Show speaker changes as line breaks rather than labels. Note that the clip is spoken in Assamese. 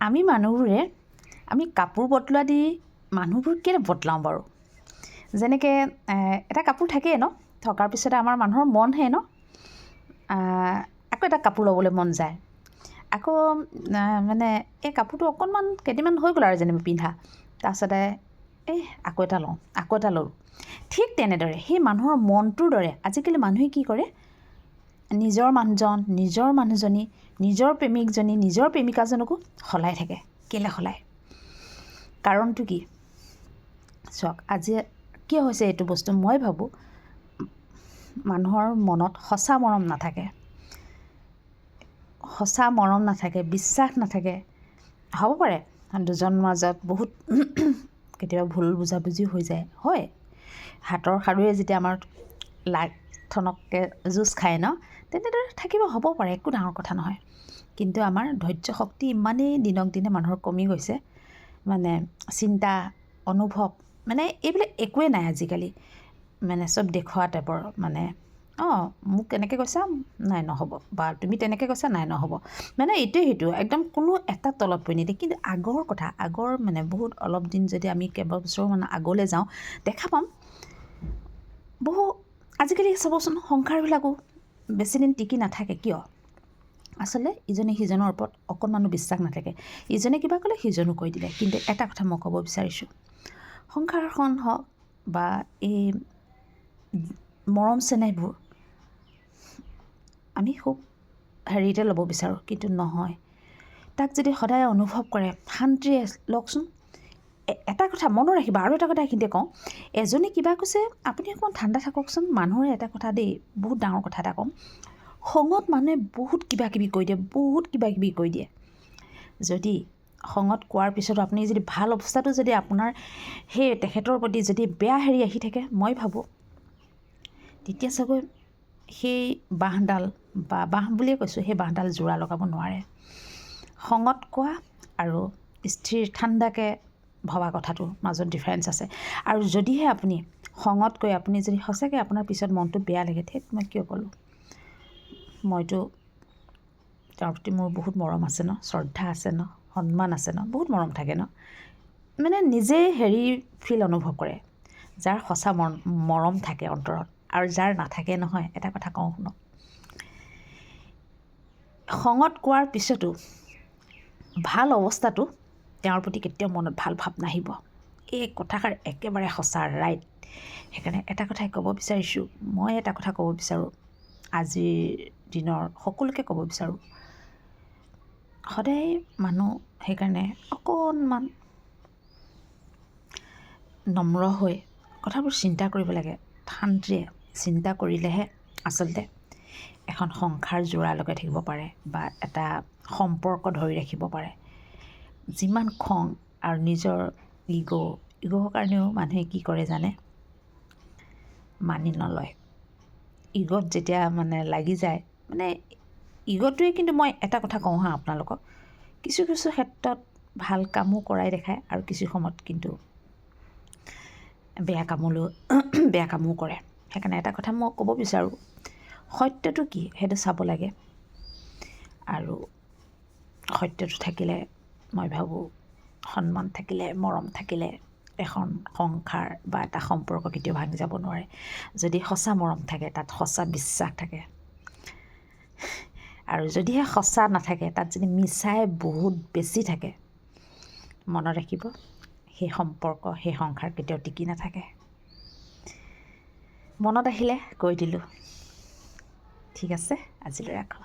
আমি মানুহবোৰে কাপোৰ বদলোৱা দি মানুহবোৰ কেলৈ বদলাওঁ বাৰু? যেনেকৈ এটা কাপোৰ থাকেই ন, থকাৰ পিছতে আমাৰ মানুহৰ মনহে ন, আকৌ এটা কাপোৰ ল'বলৈ মন যায়। আকৌ মানে এই কাপোৰটো অকণমান কেইদিনমান হৈ গ'ল আৰু যেনিবা পিন্ধা, তাৰপিছতে আকৌ এটা লওঁ, আকৌ এটা লওঁ। ঠিক তেনেদৰে সেই মানুহৰ মনটোৰ দৰে আজিকালি মানুহে কি কৰে, নিজৰ মানুহজন, নিজৰ মানুহজনী, নিজৰ প্ৰেমিকজনী, নিজৰ প্ৰেমিকাজনকো সলাই থাকে। কেলৈ সলায়? কাৰণটো কি? চাওক, আজি কিয় হৈছে এইটো বস্তু? মই ভাবোঁ মানুহৰ মনত সঁচা মৰম নাথাকে, সঁচা মৰম নাথাকে, বিশ্বাস নাথাকে। হ'ব পাৰে দুজনৰ মাজত বহুত কেতিয়াবা ভুল বুজাবুজি হৈ যায়, হয়। হাতৰ সাৰুৱে যেতিয়া আমাৰ ঠনককৈ যুঁজ খায় ন, তেনেদৰে থাকিব, হ'ব পাৰে, একো ডাঙৰ কথা নহয়। কিন্তু আমাৰ ধৈৰ্য শক্তি ইমানেই দিনক দিনে মানুহৰ কমি গৈছে, মানে চিন্তা, অনুভৱ, মানে এইবিলাক একোৱেই নাই আজিকালি। মানে চব দেখুওৱা টাইপৰ, মানে মোক এনেকৈ কৈছা, নাই নহ'ব, বা তুমি তেনেকৈ কৈছা, নাই নহ'ব, মানে এইটোৱে সেইটো একদম কোনো এটা তলত পৰি নিদিয়ে। কিন্তু আগৰ কথা, আগৰ মানে বহুত অলপ দিন যদি আমি কেইবাবছৰমান আগলৈ যাওঁ, দেখা পাম আজিকালি চাবচোন সংসাৰবিলাকো বেছিদিন টিকি নাথাকে। কিয়? আচলতে ইজনে সিজনৰ ওপৰত অকণমানো বিশ্বাস নাথাকে। ইজনে কিবা ক'লে সিজনো কৈ দিলে। কিন্তু এটা কথা মই ক'ব বিচাৰিছোঁ, সংসাৰখন হওক বা এই মৰম চেনেহবোৰ আমি খুব হেৰিতে ল'ব বিচাৰোঁ, কিন্তু নহয়। তাক যদি সদায় অনুভৱ কৰে, শান্তিৰে লওকচোন। এটা কথা মনত ৰাখিবা, আৰু এটা কথা এইখিনিতে কওঁ, এজনে কিবা কৈছে আপুনি অকণমান ঠাণ্ডা থাককচোন। মানুহৰ এটা কথা দেই, বহুত ডাঙৰ কথা এটা ক'ম, খঙত মানুহে বহুত কিবা কিবি কৈ দিয়ে, বহুত কিবা কিবি কৈ দিয়ে। যদি খঙত কোৱাৰ পিছতো আপুনি যদি ভাল অৱস্থাটো যদি আপোনাৰ সেই তেখেতৰ প্ৰতি যদি বেয়া হেৰি আহি থাকে, মই ভাবোঁ তেতিয়া চাগৈ সেই বাঁহডাল, বা বাঁহ বুলিয়ে কৈছোঁ, সেই বাঁহডাল যোৰা লগাব নোৱাৰে। খঙত কোৱা আৰু স্থিৰ ঠাণ্ডাকৈ ভবা কথাটোৰ মাজত ডিফাৰেঞ্চ আছে। আৰু যদিহে আপুনি খঙত কৈ আপুনি যদি সঁচাকৈ আপোনাৰ পিছত মনটো বেয়া লাগে, ঠিক মই কিয় ক'লোঁ, মইতো তেওঁৰ প্ৰতি মোৰ বহুত মৰম আছে ন, শ্ৰদ্ধা আছে ন, সন্মান আছে ন, বহুত মৰম থাকে ন, মানে নিজেই হেৰি ফিল অনুভৱ কৰে। যাৰ সঁচা মৰম থাকে অন্তৰত, আৰু যাৰ নাথাকে নহয়, এটা কথা কওঁ শুনক, খঙত কোৱাৰ পিছতো ভাল অৱস্থাটো তেওঁৰ প্ৰতি কেতিয়াও মনত ভাল ভাৱ নাহিব। এই কথাষাৰ একেবাৰে সঁচা, ৰাইট। সেইকাৰণে এটা কথাই ক'ব বিচাৰিছোঁ, মই এটা কথা ক'ব বিচাৰোঁ, আজিৰ দিনৰ সকলোকে ক'ব বিচাৰোঁ, সদায় মানুহ সেইকাৰণে অকণমান নম্ৰ হৈ কথাবোৰ চিন্তা কৰিব লাগে। শান্তিৰে চিন্তা কৰিলেহে আচলতে এখন সংসাৰ জোৰা লগাই থাকিব পাৰে, বা এটা সম্পৰ্ক ধৰি ৰাখিব পাৰে। যিমান খং আৰু নিজৰ ইগ'ৰ কাৰণেও মানুহে কি কৰে জানে, মানি নলয়। ইগ'ত যেতিয়া মানে লাগি যায়, মানে ইগ'টোৱে, কিন্তু মই এটা কথা কওঁ হা আপোনালোকক, কিছু কিছু ক্ষেত্ৰত ভাল কামো কৰাই দেখায়, আৰু কিছু সময়ত কিন্তু বেয়া কামো কৰে। সেইকাৰণে এটা কথা মই ক'ব বিচাৰোঁ, সত্যটো কি সেইটো চাব লাগে। আৰু সত্যটো থাকিলে মই ভাবোঁ, সন্মান থাকিলে, মৰম থাকিলে এখন সংসাৰ বা এটা সম্পৰ্ক কেতিয়াও ভাঙি যাব নোৱাৰে। যদি সঁচা মৰম থাকে, তাত সঁচা বিশ্বাস থাকে। আৰু যদিহে সঁচা নাথাকে, তাত যদি মিছাই বহুত বেছি থাকে, মনত ৰাখিব, সেই সম্পৰ্ক, সেই সংসাৰ কেতিয়াও টিকি নাথাকে। মনত আহিলে কৈ দিলোঁ। ঠিক আছে, আজিলৈ ৰাখোঁ।